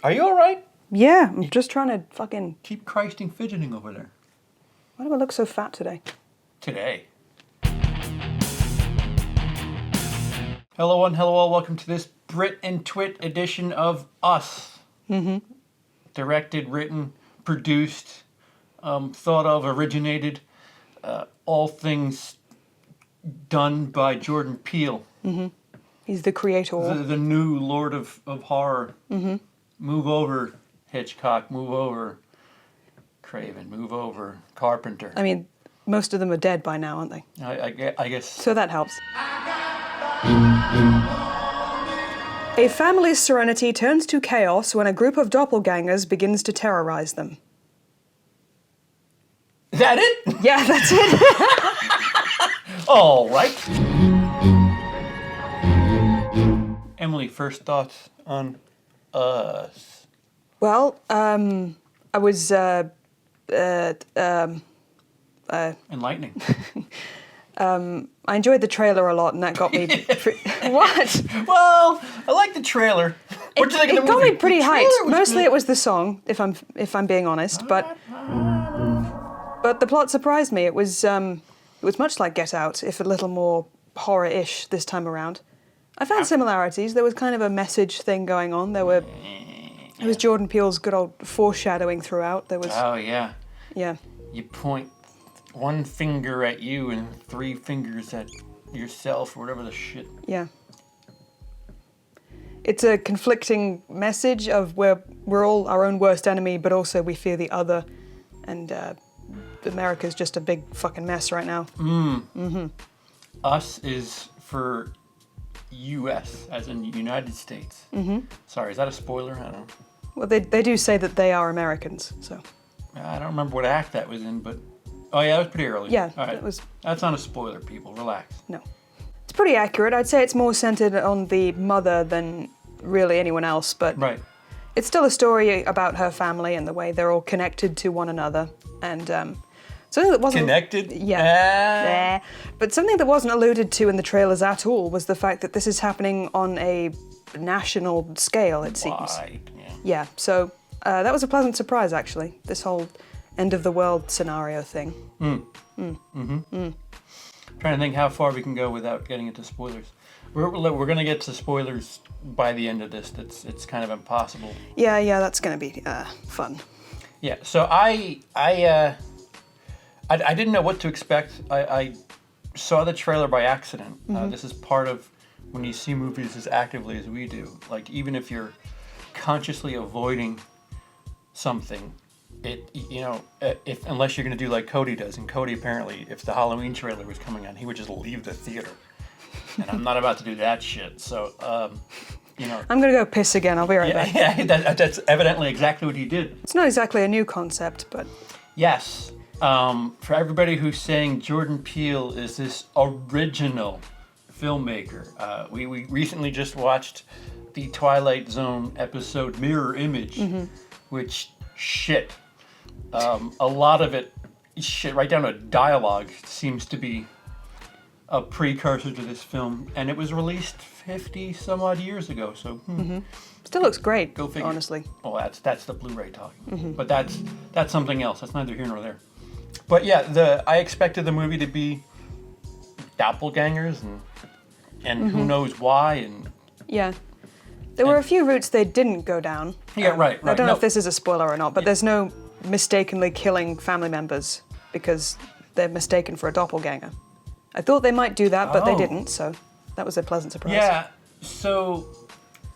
Are you all right? Yeah, I'm just trying to fucking... Keep Christing fidgeting over there. Why do I look so fat today? Today. Hello and hello all. Welcome to this Brit and Twit edition of Us. Mm-hmm. Directed, written, produced, thought of, originated, all things done by Jordan Peele. Mm-hmm. He's the creator. The new Lord of Horror. Mm-hmm. Move over, Hitchcock. Move over, Craven. Move over, Carpenter. I mean, most of them are dead by now, aren't they? I guess. So that helps. A family's serenity turns to chaos when a group of doppelgangers begins to terrorize them. Is that it? Yeah, that's it. All right. Emily, first thoughts on Us? Well, I was, Enlightening. I enjoyed the trailer a lot, and that got me... What? Well, I like the trailer. What do you think of the It got movie? me pretty The trailer hyped. was Mostly good. it was the song, if I'm being honest, but the plot surprised me. It was much like Get Out, if a little more horror-ish this time around. I found similarities. There was kind of a message thing going on. It was Jordan Peele's good old foreshadowing throughout. There was... Oh, yeah. Yeah. You point one finger at you and three fingers at yourself or whatever the shit. Yeah. It's a conflicting message of where we're all our own worst enemy, but also we fear the other, and America's just a big fucking mess right now. Us is for U.S., as in United States. Mm-hmm. Sorry, is that a spoiler? I don't know. Well, they do say that they are Americans, so... I don't remember what act that was in, but... Oh, yeah, that was pretty early. Yeah, all right. it was... That's not a spoiler, people. Relax. No. It's pretty accurate. I'd say it's more centered on the mother than really anyone else, but... Right. It's still a story about her family and the way they're all connected to one another, and something that wasn't... Connected? Yeah. But something that wasn't alluded to in the trailers at all was the fact that this is happening on a national scale, it seems. Why? Yeah. Yeah, so that was a pleasant surprise, actually, this whole end-of-the-world scenario thing. Trying to think how far we can go without getting into spoilers. We're going to get to spoilers by the end of this. It's kind of impossible. Yeah, that's going to be fun. Yeah, so I didn't know what to expect. I saw the trailer by accident. This is part of when you see movies as actively as we do. Like, even if you're consciously avoiding something, unless you're going to do like Cody does. And Cody, apparently, if the Halloween trailer was coming on, he would just leave the theater. And I'm not about to do that shit. So, I'm going to go piss again. I'll be right back. Yeah, that's evidently exactly what he did. It's not exactly a new concept, but... Yes. For everybody who's saying Jordan Peele is this original filmmaker, we recently just watched the Twilight Zone episode Mirror Image, which, shit, a lot of it, shit, right down to dialogue, seems to be a precursor to this film, and it was released 50 some odd years ago, so Still looks great, go figure. honestly. Well, that's the Blu-ray talking, but that's something else. That's neither here nor there. But yeah, I expected the movie to be doppelgangers and who knows why, and Yeah. There were a few routes they didn't go down. Yeah, right. I don't know No. if this is a spoiler or not, but there's no mistakenly killing family members because they're mistaken for a doppelganger. I thought they might do that, but they Oh. didn't, so that was a pleasant surprise. yeah. So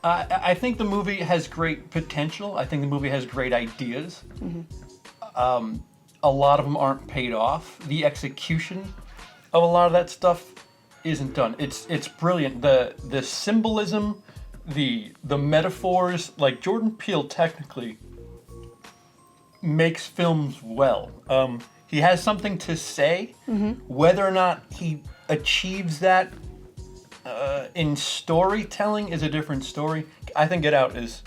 I think the movie has great potential. I think the movie has great ideas. A lot of them aren't paid off. The execution of a lot of that stuff isn't done. It's brilliant. The symbolism, the metaphors, like Jordan Peele technically makes films well. He has something to say. Whether or not he achieves that in storytelling is a different story. I think Get Out is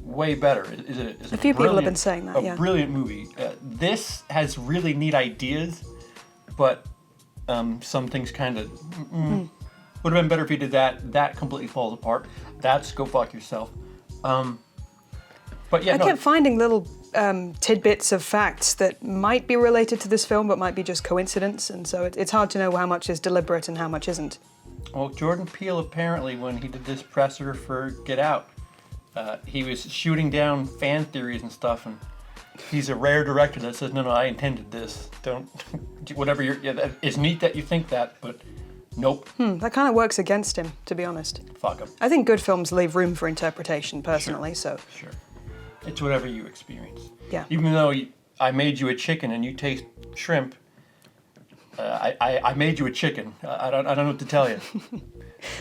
way better. Is A few people have been saying that, yeah. A brilliant movie. This has really neat ideas, but some things kind of would have been better if you did that. That completely falls apart. That's go fuck yourself. But yeah, I no, kept finding little tidbits of facts that might be related to this film, but might be just coincidence, and so it's hard to know how much is deliberate and how much isn't. well, Jordan Peele apparently, when he did this presser for Get Out, he was shooting down fan theories and stuff, and he's a rare director that says, no, I intended this. Don't, whatever you're, yeah, it's neat that you think that, but nope. That kind of works against him, to be honest. Fuck him. I think good films leave room for interpretation, personally, so... Sure. It's whatever you experience. Yeah. Even though I made you a chicken and you taste shrimp, I made you a chicken. I don't know what to tell you.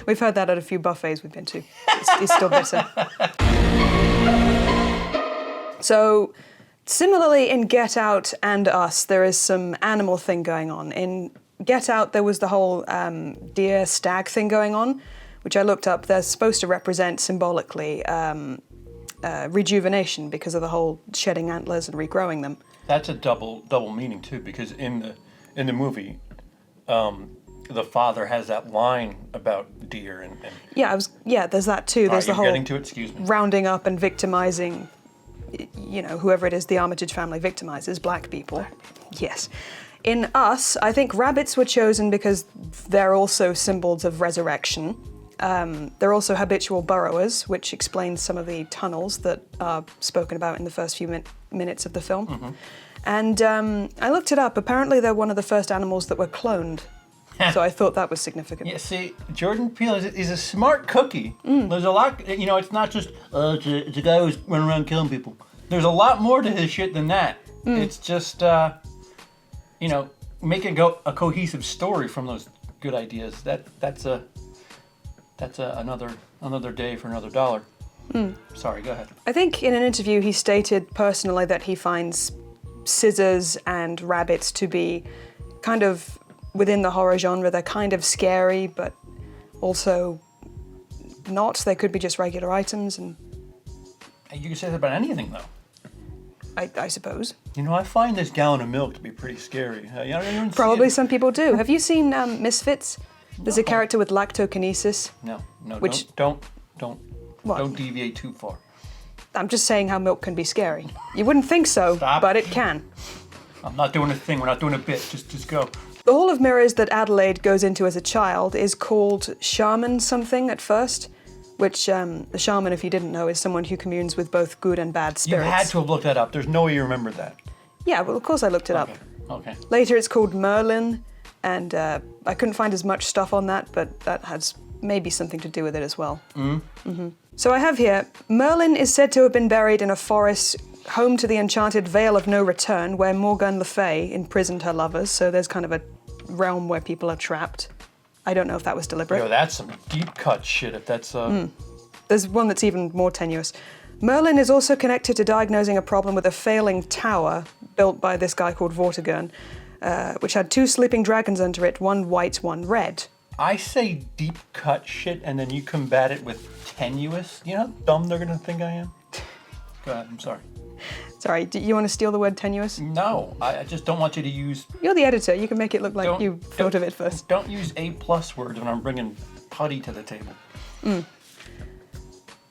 We've heard that at a few buffets we've been to. It's still bitter. So, similarly in Get Out and Us, there is some animal thing going on. In Get Out, there was the whole deer stag thing going on, which I looked up. They're supposed to represent symbolically rejuvenation because of the whole shedding antlers and regrowing them. That's a double meaning too, because in the movie, the father has that line about deer and there's that too. There's the you're whole getting to it, excuse me. rounding up and victimizing, whoever it is the Armitage family victimizes, black people. Yes. In Us, I think rabbits were chosen because they're also symbols of resurrection. They're also habitual burrowers, which explains some of the tunnels that are spoken about in the first few minutes of the film. Mm-hmm. And I looked it up. Apparently, they're one of the first animals that were cloned. So I thought that was significant. Yeah, see, Jordan Peele is a smart cookie. There's a lot, it's not just, it's a guy who's running around killing people. There's a lot more to his shit than that. It's just, making a cohesive story from those good ideas. That's another day for another dollar. Sorry, go ahead. I think in an interview he stated personally that he finds scissors and rabbits to be kind of within the horror genre. They're kind of scary, but also not. They could be just regular items, and You can say that about anything, though. I suppose. I find this gallon of milk to be pretty scary. Probably some people do. Have you seen Misfits? There's a No. character with lactokinesis. No, Which- don't What? deviate too far. I'm just saying how milk can be scary. You wouldn't think so, Stop. but it can. I'm not doing a thing. We're not doing a bit. Just go. The Hall of Mirrors that Adelaide goes into as a child is called Shaman something at first, which the shaman, if you didn't know, is someone who communes with both good and bad You spirits. had to have looked that up. There's no way you remembered that. Yeah, well, of course I looked it up. Okay. Later it's called Merlin, and I couldn't find as much stuff on that, but that has maybe something to do with it as well. So I have here, Merlin is said to have been buried in a forest home to the enchanted Vale of No Return, where Morgane Le Fay imprisoned her lovers, so there's kind of a realm where people are trapped. I don't know if that was deliberate. Yo, that's some deep cut shit. If that's There's one that's even more tenuous. Merlin is also connected to diagnosing a problem with a failing tower built by this guy called Vortigern, which had 2 sleeping dragons under it, one white, one red. I say deep cut shit, and then you combat it with tenuous. You know how dumb they're gonna think I am. Go ahead. I'm sorry. Sorry, do you want to steal the word tenuous? No, I just don't want you to use. You're the editor, you can make it look like Don't- you thought of it first. Don't use A+ words when I'm bringing putty to the table.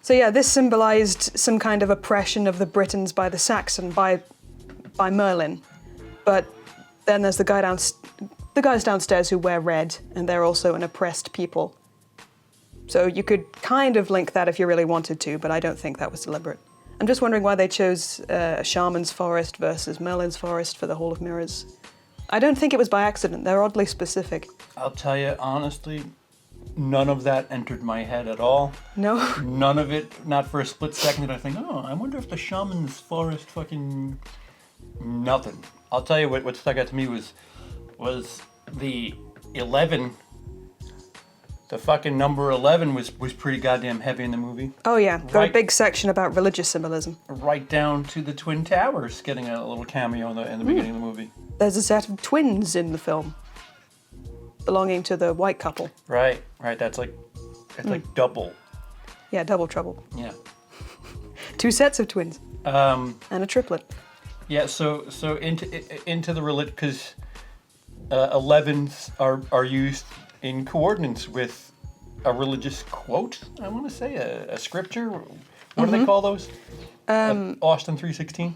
So yeah, this symbolized some kind of oppression of the Britons by the Saxon, by Merlin. But then there's the guys downstairs who wear red, and they're also an oppressed people. So you could kind of link that if you really wanted to, but I don't think that was deliberate. I'm just wondering why they chose Shaman's Forest versus Merlin's Forest for the Hall of Mirrors. I don't think it was by accident. They're oddly specific. I'll tell you honestly, none of that entered my head at all. No? None of it, not for a split second did I think, oh, I wonder if the Shaman's Forest fucking... Nothing. I'll tell you what stuck out to me was the 11. The fucking number 11 was pretty goddamn heavy in the movie. Oh yeah, got a Right. big section about religious symbolism. Right down to the Twin Towers getting a little cameo in the beginning of the movie. There's a set of twins in the film, belonging to the white couple. Right. That's like double. Yeah, double trouble. Yeah. 2 sets of twins Um, and a triplet. yeah. So into the religion, because 11s are used in coordinates with a religious quote. I want to say a scripture. What do they call those? Austin 3:16.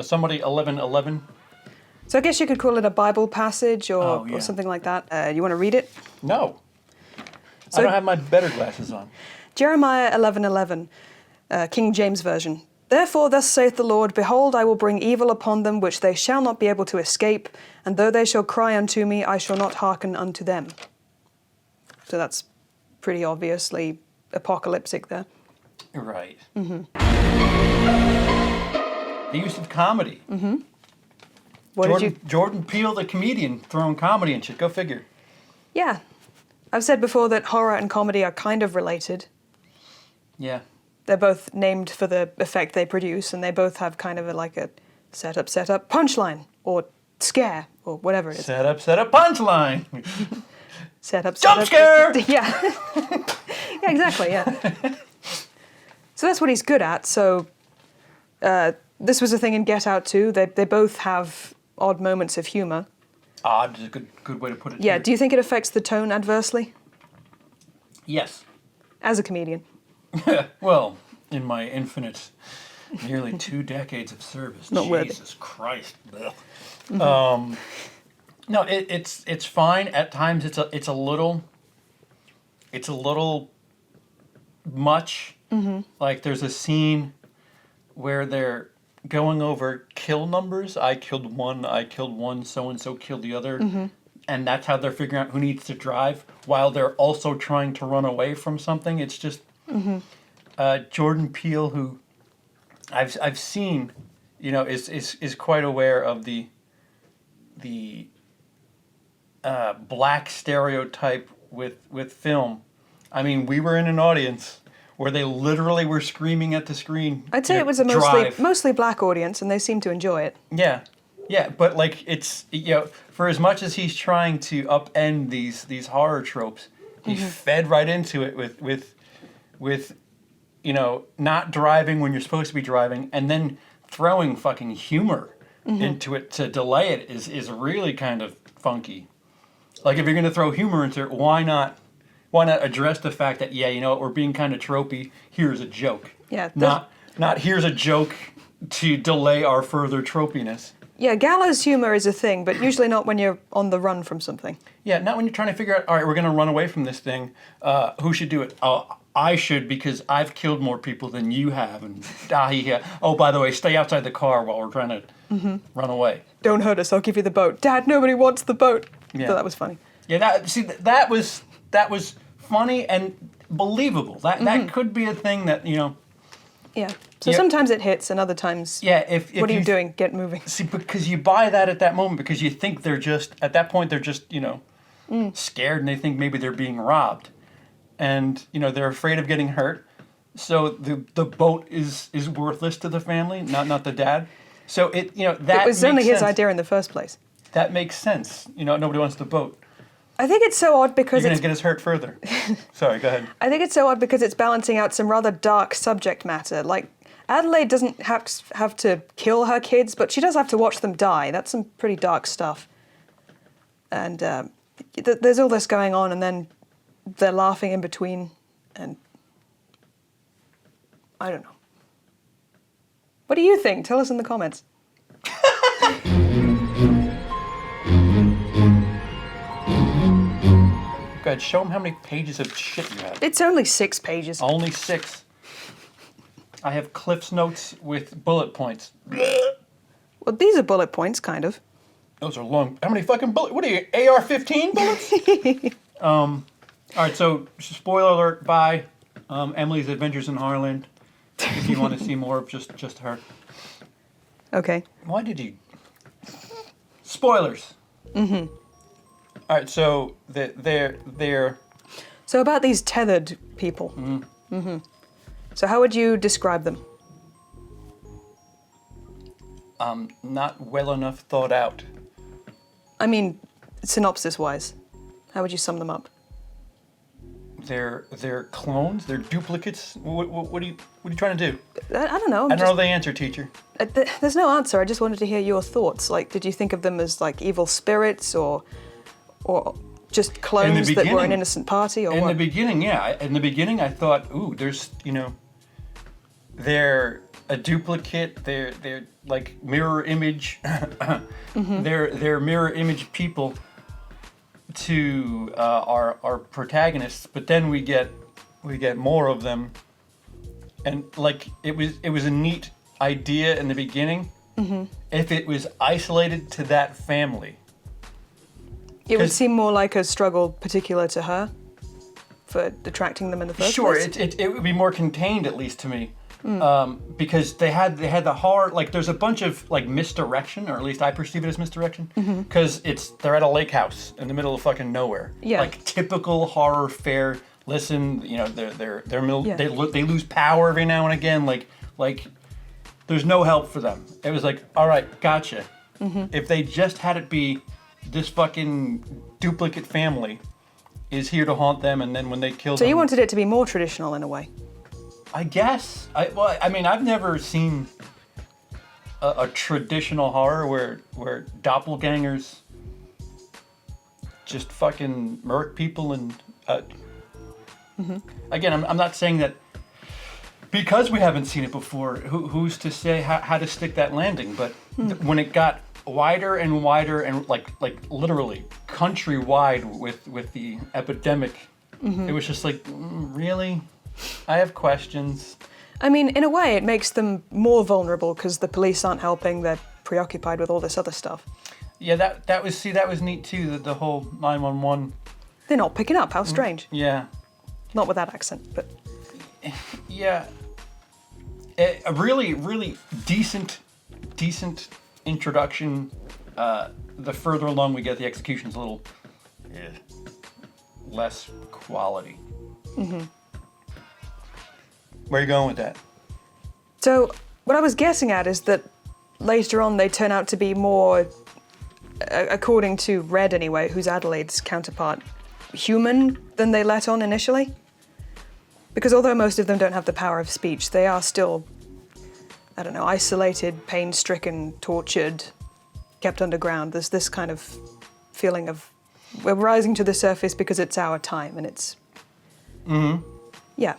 Somebody 11:11. So I guess you could call it a Bible passage or, yeah. or something like that. You want to read it? No. So- I don't have my better glasses on. Jeremiah 11:11, King James Version. Therefore, thus saith the Lord, Behold, I will bring evil upon them, which they shall not be able to escape, and though they shall cry unto me, I shall not hearken unto them. So that's pretty obviously apocalyptic there. Right. Mm-hmm. The use of comedy. Mm-hmm. What did you... Jordan Peele, the comedian, throwing comedy and shit. Go figure. Yeah. I've said before that horror and comedy are kind of related. Yeah. They're both named for the effect they produce, and they both have kind of like a setup, punchline, or scare, or whatever it is. Set up, punchline. Setup, Jump scare! Yeah. Yeah, exactly, yeah. So that's what he's good at, so this was a thing in Get Out too. They both have odd moments of humour. Odd is a good way to put it. Yeah, too. do you think it affects the tone adversely? Yes. As a comedian? Well, in my infinite, nearly 2 decades of service. Not worthy. Jesus Christ. Mm-hmm. No, it's fine. At times, it's a little much. Mm-hmm. Like there's a scene where they're going over kill numbers. I killed one, so and so killed the other. Mm-hmm. And that's how they're figuring out who needs to drive while they're also trying to run away from something. It's just Jordan Peele, who I've seen, is quite aware of the black stereotype with film. I mean, we were in an audience where they literally were screaming at the screen. I'd say it was a mostly black audience, and they seemed to enjoy it. Yeah, but like it's for as much as he's trying to upend these horror tropes, he fed right into it with not driving when you're supposed to be driving, and then throwing fucking humor into it to delay it is really kind of funky. Like if you're gonna throw humor into it, why not address the fact that we're being kind of tropey. Here's a joke. Yeah. Not here's a joke to delay our further tropiness. Yeah, gallows humor is a thing, but usually not when you're on the run from something. Yeah, not when you're trying to figure out, all right, we're going to run away from this thing. Who should do it? I should, because I've killed more people than you have. And oh, by the way, stay outside the car while we're trying to run away. Don't hurt us, I'll give you the boat. Dad, nobody wants the boat. Yeah. So that was funny. Yeah, that was funny and believable. That could be a thing that, Yeah. So sometimes it hits, and other times, if what are you doing? Get moving. See, because you buy that at that moment, because you think they're just, at that point, they're just, scared, and they think maybe they're being robbed. And, they're afraid of getting hurt. So the boat is worthless to the family, not the dad. So it was only his idea in the first place. That makes sense. Nobody wants the boat. I think it's so odd because You're going to get us hurt further. Sorry, go ahead. I think it's so odd because it's balancing out some rather dark subject matter. Like, Adelaide doesn't have to kill her kids, but she does have to watch them die. That's some pretty dark stuff. And there's all this going on, and then they're laughing in between, and I don't know. What do you think? Tell us in the comments. Go ahead, show them how many pages of shit you have. It's only 6 pages. Only 6. I have Cliff's notes with bullet points. Well, these are bullet points, kind of. Those are long. How many fucking bullets? What are you, AR-15 bullets? All right, so spoiler alert, bye. Emily's Adventures in Horrorland. If you want to see more of just her. Okay. Why did you? Spoilers. Mm-hmm. All right, so they're. So about these tethered people. Mm-hmm. Mm-hmm. So how would you describe them? Not well enough thought out. I mean, synopsis-wise, how would you sum them up? They're clones. They're duplicates. What are you trying to do? I don't know. I don't know the answer, teacher. There's no answer. I just wanted to hear your thoughts. Like, did you think of them as like evil spirits, or just clones that were an innocent party, or what? In the beginning, yeah. In the beginning, I thought, ooh, there's they're a duplicate. They're like mirror image. They're mirror image people to our protagonists. But then we get more of them, and like it was a neat idea in the beginning. If it was isolated to that family, It would 'cause- seem more like a struggle particular to her for attracting them in the first sure, place. it would be more contained at least to me, because they had the horror. Like there's a bunch of like misdirection, or at least I perceive it as misdirection, because they're at a lake house in the middle of fucking nowhere. Yeah. Like typical horror fare. Listen, you know Yeah. they lose power every now and again. Like there's no help for them. It was like, all right, gotcha. If they just had it be this fucking duplicate family is here to haunt them, and then when they kill So them, you wanted it to be more traditional in a way. I guess. I mean, I've never seen a traditional horror where doppelgangers just fucking murk people and. Again, I'm not saying that because we haven't seen it before. Who's to say how to stick that landing? But when it got wider and wider and like literally countrywide with the epidemic, it was just like, really. I have questions. I mean, in a way, it makes them more vulnerable because the police aren't helping. They're preoccupied with all this other stuff. Yeah, that was neat too. The whole 911. They're not picking up. How strange. Yeah, Not with that accent, but yeah. A really decent introduction. The further along we get, the execution's a little less quality. Where are you going with that? So, what I was guessing at is that later on they turn out to be more, according to Red anyway, who's Adelaide's counterpart, human than they let on initially. Because although most of them don't have the power of speech, they are still, I don't know, isolated, pain-stricken, tortured, kept underground. There's this kind of feeling of we're rising to the surface because it's our time, and it's... Yeah.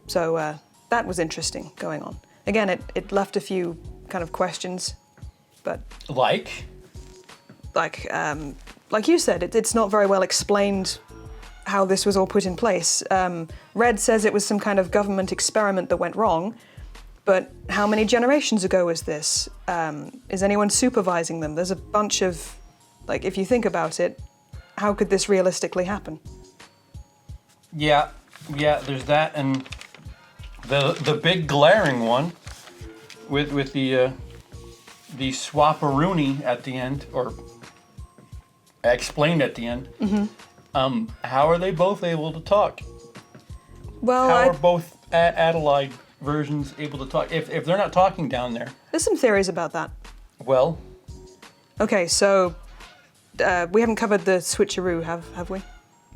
So that was interesting going on. Again, it left a few kind of questions, but like you said, it's not very well explained how this was all put in place. Red says it was some kind of government experiment that went wrong, but how many generations ago was this? Is anyone supervising them? There's a bunch of, like, if you think about it, how could this realistically happen? Yeah, there's that, and the big glaring one with the swapperoonie at the end, or explained at the end. How are they both able to talk? Well, How are both Adelaide versions able to talk? If they're not talking down there, there's some theories about that. well, Okay, so we haven't covered the switcheroo, have we?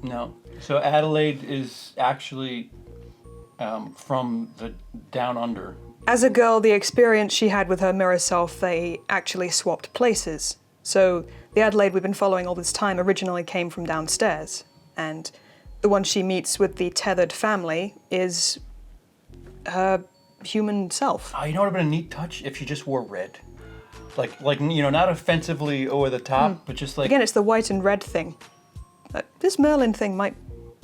no. So Adelaide is actually from the down under. As a girl, the experience she had with her mirror self, they actually swapped places. So the Adelaide we've been following all this time originally came from downstairs, and the one she meets with the tethered family is her human self. Oh, you know what would have been a neat touch if she just wore red, like you know, not offensively over the top, but just like Again, it's the white and red thing. This Merlin thing might...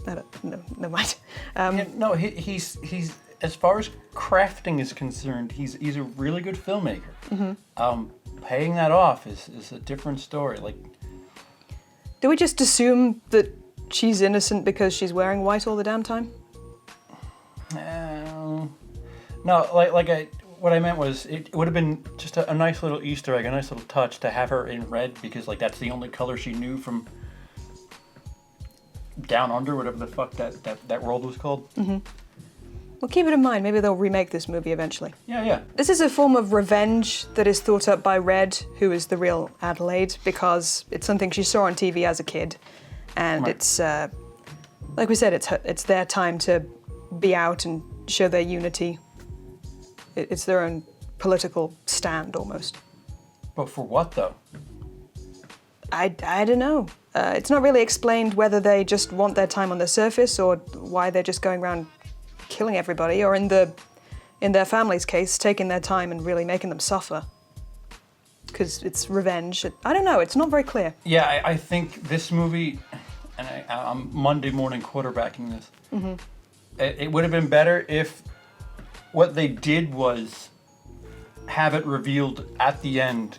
I don't know, never mind. Yeah, no, he's as far as crafting is concerned, he's a really good filmmaker. Paying that off is a different story. Like, Do we just assume that she's innocent because she's wearing white all the damn time? no, what I meant was it would have been just a nice little Easter egg, a nice little touch to have her in red, because like that's the only color she knew from Down Under, whatever the fuck that world was called. Well, keep it in mind, maybe they'll remake this movie eventually. Yeah. This is a form of revenge that is thought up by Red, who is the real Adelaide, because it's something she saw on TV as a kid, and Right. it's, like we said, it's their time to be out and show their unity. It's their own political stand, almost. But for what though? I don't know. It's not really explained whether they just want their time on the surface or why they're just going around killing everybody, or in the in their family's case, taking their time and really making them suffer. Because it's revenge. I don't know, it's not very clear. Yeah, I think this movie, and I'm Monday morning quarterbacking this. Mm-hmm. It would have been better if what they did was have it revealed at the end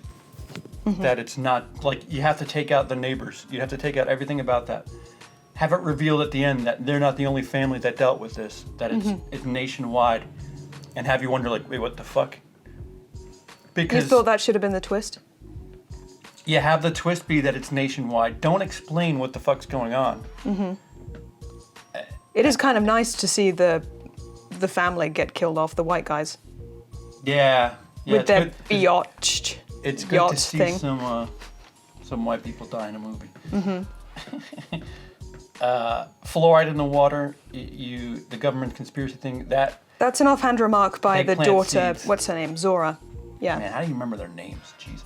that it's not, like, you have to take out the neighbors. You have to take out everything about that. Have it revealed at the end that they're not the only family that dealt with this, that it's nationwide, and have you wonder, like, wait, what the fuck? Because You thought that should have been the twist? you have the twist be that it's nationwide. Don't explain what the fuck's going on. It is kind of nice to see the family get killed off, the white guys. Yeah. With it's their good. yacht. It's good yacht to see thing. some white people die in a movie. Fluoride in the water, the government conspiracy thing, That's an offhand remark by They the plant daughter, seeds. what's her name, Zora. Yeah. man, how do you remember their names? Jesus.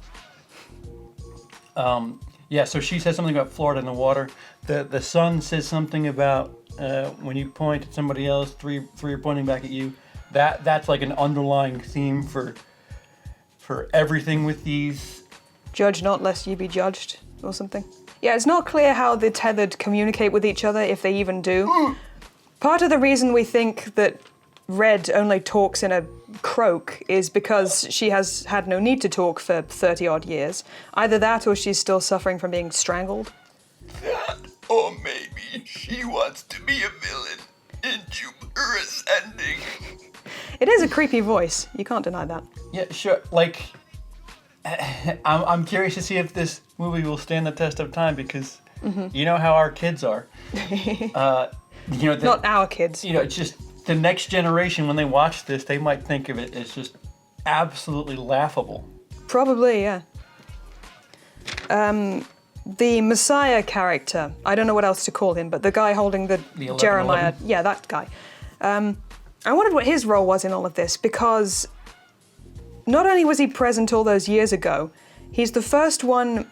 Yeah, so she says something about fluoride in the water. The son says something about when you point at somebody else, three are pointing back at you. That's like an underlying theme for everything with these. Judge not lest ye be judged, or something. Yeah, it's not clear how the tethered communicate with each other, if they even do. Part of the reason we think that Red only talks in a croak is because she has had no need to talk for 30-odd years. Either that or she's still suffering from being strangled. That, or maybe she wants to be a villain in Jupiter Ascending. It is a creepy voice, you can't deny that. Yeah, sure. Like, I'm curious to see if this movie will stand the test of time because you know how our kids are. Not our kids. It's just the next generation when they watch this, they might think of it as just absolutely laughable. Probably, yeah. The Messiah character, I don't know what else to call him, but the guy holding the 1111? Jeremiah, yeah, that guy. I wondered what his role was in all of this because not only was he present all those years ago, he's the first one,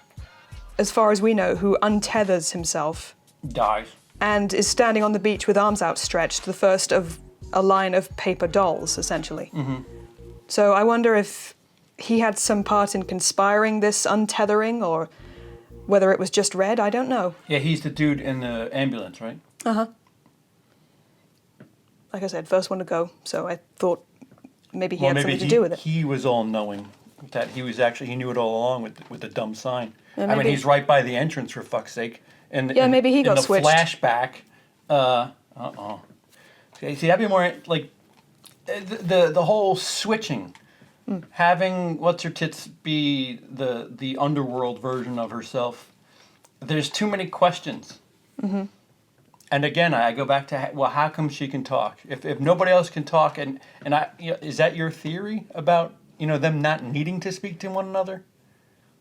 as far as we know, who untethers himself Dies. and is standing on the beach with arms outstretched, the first of a line of paper dolls, essentially. So I wonder if he had some part in conspiring this untethering or whether it was just Red, I don't know. Yeah, he's the dude in the ambulance, right? Like I said, first one to go, so I thought maybe he had something to do with it. He was all knowing that he knew it all along with the dumb sign. Yeah, I mean, maybe- he's right by the entrance for fuck's sake. And Yeah, maybe he got in the switched. flashback. See, that'd be more like the whole switching. Having what's her tits be the underworld version of herself. There's too many questions. And again, I go back to how come she can talk? If nobody else can talk, and is that your theory about them not needing to speak to one another?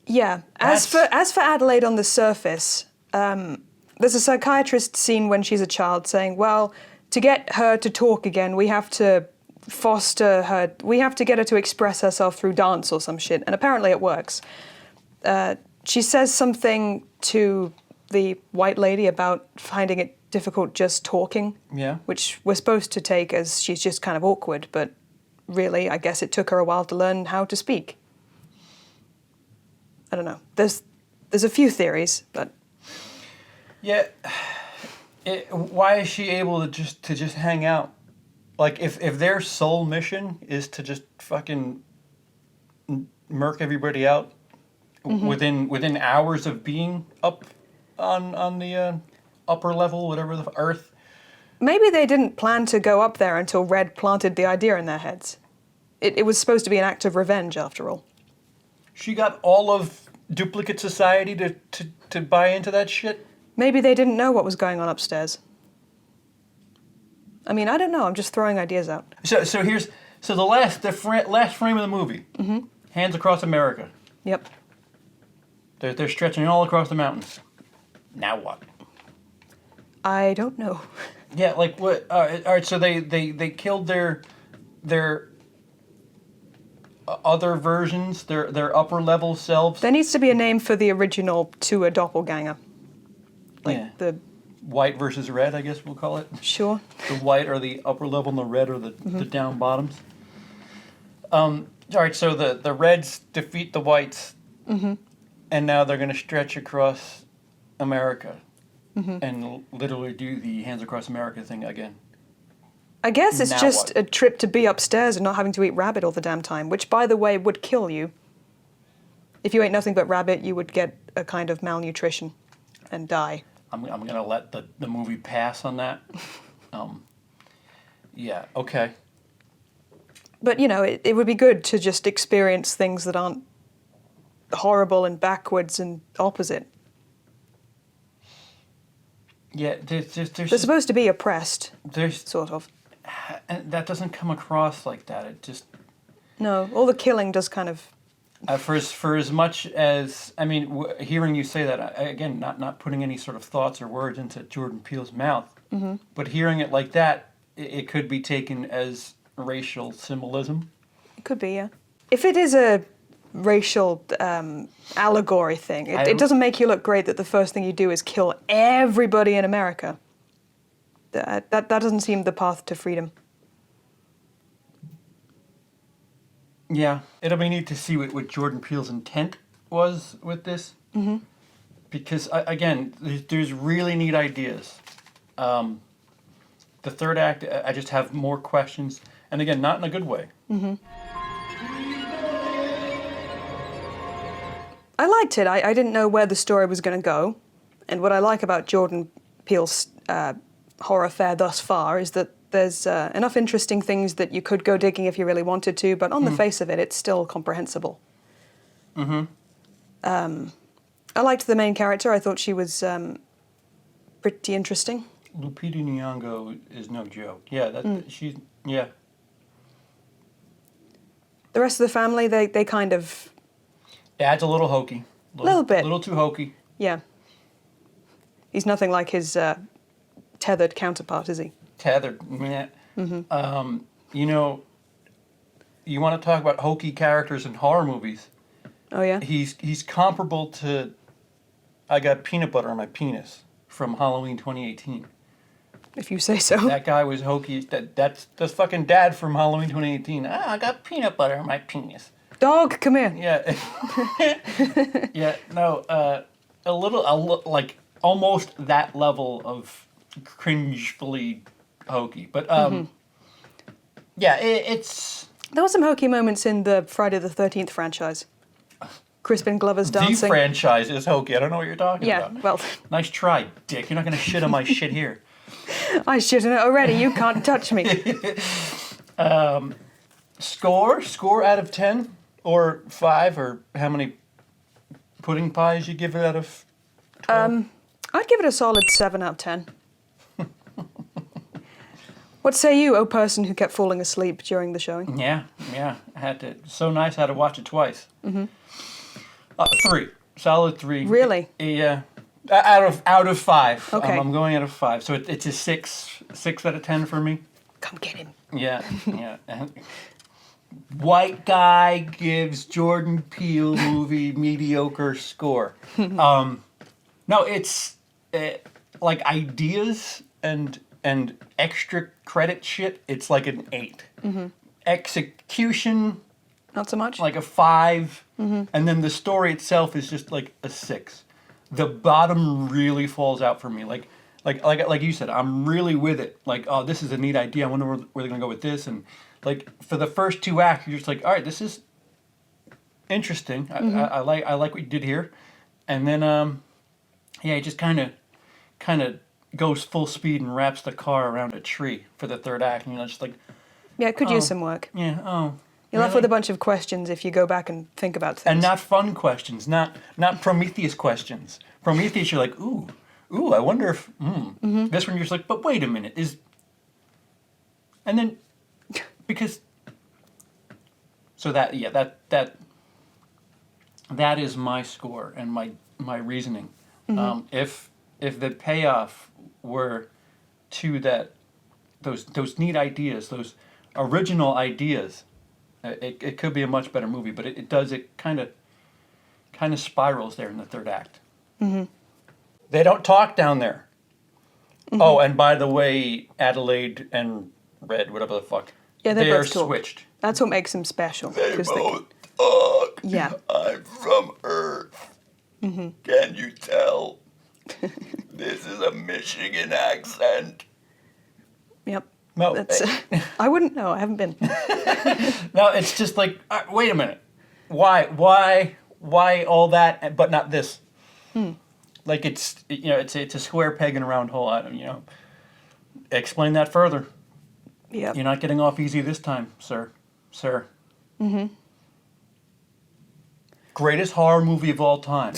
Yeah. As for Adelaide on the surface, there's a psychiatrist scene when she's a child saying, well, to get her to talk again, we have to foster her, we have to get her to express herself through dance or some shit, and apparently it works. She says something to the white lady about finding it difficult just talking, Yeah. which we're supposed to take as she's just kind of awkward, but really, I guess it took her a while to learn how to speak. I don't know. There's a few theories, but Yeah. Why is she able to just hang out? Like if their sole mission is to just fucking murk everybody out within hours of being up on the upper level, whatever the Earth. maybe they didn't plan to go up there until Red planted the idea in their heads. It was supposed to be an act of revenge, after all. She got all of Duplicate Society to buy into that shit. Maybe they didn't know what was going on upstairs. I mean, I don't know. I'm just throwing ideas out. So the last frame of the movie. Hands across America. Yep. They're stretching all across the mountains. Now what? I don't know. Yeah, like what? All right. So they killed their other versions, their upper level selves. There needs to be a name for the original to a doppelganger. Like Yeah. the White versus red, I guess we'll call it. sure. The white are the upper level, and the red are the down bottoms. All right, so the Reds defeat the Whites, and now they're going to stretch across America and literally do the Hands Across America thing again. I guess it's Now just what? a trip to be upstairs and not having to eat rabbit all the damn time, which, by the way, would kill you. If you ate nothing but rabbit, you would get a kind of malnutrition and die. I'm going to let the movie pass on that. Yeah, okay. But, you know, it would be good to just experience things that aren't horrible and backwards and opposite. Yeah, there's They're just, supposed to be oppressed, there's sort of. and that doesn't come across like that. It just No, all the killing does kind of... for as much as I mean, hearing you say that again, not putting any sort of thoughts or words into Jordan Peele's mouth, but hearing it like that, it could be taken as racial symbolism. It could be, yeah. If it is a racial allegory thing, it doesn't make you look great that the first thing you do is kill everybody in America. That doesn't seem the path to freedom. Yeah, it'll be neat to see what Jordan Peele's intent was with this. Mm-hmm. Because, again, there's really neat ideas. The third act, I just have more questions. And again, not in a good way. Mm-hmm. I liked it. I didn't know where the story was going to go. And what I like about Jordan Peele's horror fare thus far is that there's enough interesting things that you could go digging if you really wanted to, but on the face of it, it's still comprehensible. Mm-hmm. I liked the main character. I thought she was pretty interesting. Lupita Nyong'o is no joke. Yeah, she's, yeah. The rest of the family, they kind of... Dad's a little hokey. Little bit. A little too hokey. Yeah. He's nothing like his tethered counterpart, is he? Tethered. Meh. Mm-hmm. You know, you want to talk about hokey characters in horror movies. Oh, yeah? He's comparable to I Got Peanut Butter on My Penis from Halloween 2018. If you say so. That guy was hokey. That's fucking Dad from Halloween 2018. I got peanut butter on my penis. Dog, come here. Yeah. Yeah, no, a little, like, almost that level of cringefully hokey. But, yeah, it's... There were some hokey moments in the Friday the 13th franchise. Crispin Glover's dancing. The franchise is hokey. I don't know what you're talking about. Yeah, well... Nice try, dick. You're not going to shit on my shit here. I shit in it already. You can't touch me. Score out of 10 or 5, or how many pudding pies you give it out of 12? I'd give it a solid 7 out of 10. What say you, oh person who kept falling asleep during the showing? Yeah. I had to. So nice. I had to watch it twice. 3, solid 3. Really? Yeah. Out of 5. Okay. I'm going out of 5. So it's a 6 out of 10 for me. Come get him. Yeah. White guy gives Jordan Peele movie mediocre score. No, it's like ideas and extra credit shit. It's like an 8. Execution, Not so much? like a 5, and then the story itself is just like a 6. The bottom really falls out for me. Like you said, I'm really with it. Like, oh, this is a neat idea. I wonder where they're gonna go with this. And like for the first 2 acts, you're just like, all right, this is interesting. I like what you did here. And then yeah, it just kind of goes full speed and wraps the car around a tree for the third act. And you're just like, Yeah, it could use some work. yeah, oh. You're left with a bunch of questions if you go back and think about things. And not fun questions, not Prometheus questions. Prometheus, you're like, ooh, I wonder if, This one you're just like, but wait a minute, and then, because, so that is my score and my reasoning. If the payoff were to those neat ideas, those original ideas, it could be a much better movie, but it kind of spirals there in the third act. They don't talk down there. Oh, and by the way, Adelaide and Red, whatever the fuck, Yeah, they are both talk. switched. That's what makes them special. They 'cause both talk. Yeah. I'm from Earth. Can you tell? This is a Michigan accent. Yep. No, That's, I wouldn't know. I haven't been. no, it's just like, wait a minute. Why all that, but not this? Like it's a square peg in a round hole. Explain that further. Yep. You're not getting off easy this time, sir. Greatest horror movie of all time.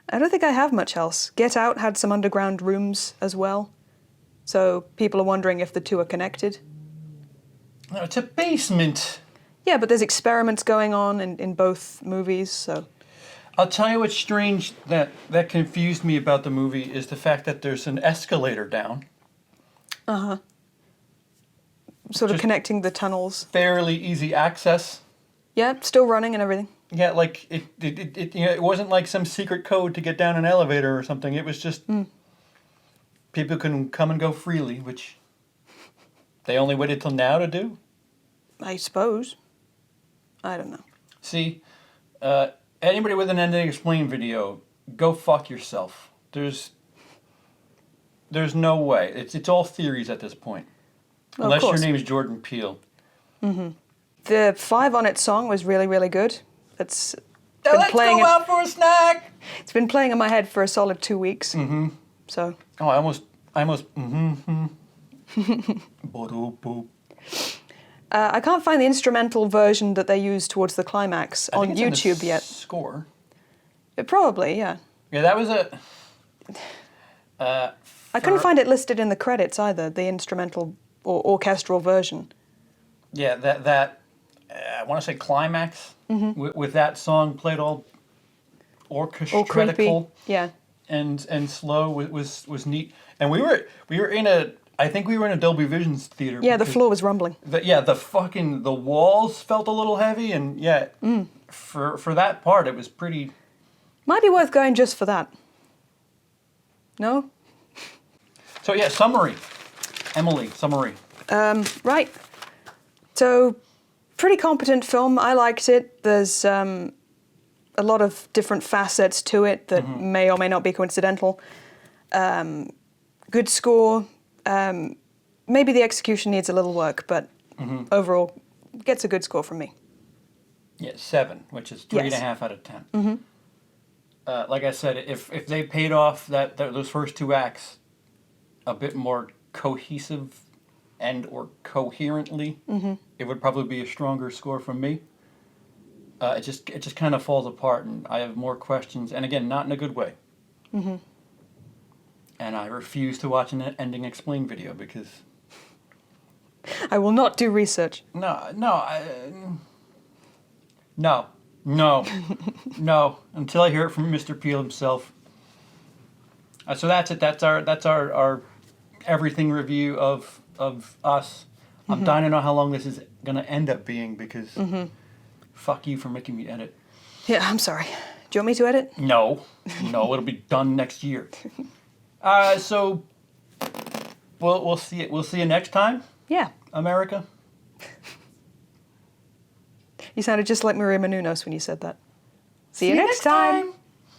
I don't think I have much else. Get Out had some underground rooms as well. So people are wondering if the two are connected. No, it's a basement. Yeah, but there's experiments going on in both movies, so... I'll tell you what's strange that confused me about the movie is the fact that there's an escalator down. Sort of Just- connecting the tunnels. Fairly easy access. Yeah, still running and everything. Yeah, like it wasn't like some secret code to get down an elevator or something. It was just people can come and go freely, which they only waited till now to do. I suppose. I don't know. See, anybody with an ending explain video, go fuck yourself. There's no way. It's all theories at this point. Well, Unless of your course. name is Jordan Peele. The 5 on It song was really, really good. It's Now been let's playing. go out for a snack. It's been playing in my head for a solid 2 weeks. So Oh, I almost. Boop. I can't find the instrumental version that they use towards the climax I on think it's in the YouTube yet. Score. Probably, yeah. Yeah, that was a. I couldn't find it listed in the credits either. The instrumental or orchestral version. Yeah, that I want to say climax with that song played all Or creepy. orchestratical Yeah. and slow was neat. And we were in a I think we were in a Dolby Vision's theater. Yeah, the because floor was rumbling. the walls felt a little heavy and for that part it was pretty. Might be worth going just for that. No? So yeah, summary. Emily, summary. Right. So, pretty competent film. I liked it. There's a lot of different facets to it that may or may not be coincidental. Good score. Maybe the execution needs a little work, but overall, gets a good score from me. Yeah, 7, which is 3.5 out of 10. Like I said, if they paid off those first 2 acts a bit more cohesive and or coherently, it would probably be a stronger score from me. It just kind of falls apart, and I have more questions, and again, not in a good way. And I refuse to watch an ending explain video because I will not do research. no, until I hear it from Mr. Peel himself. So that's it. That's our everything review of us. I'm dying to know how long this is gonna end up being because fuck you for making me edit. Yeah, I'm sorry. Do you want me to edit? No, it'll be done next year. So we'll see it. We'll see you next time, Yeah. America. You sounded just like Maria Menounos when you said that. See you next time.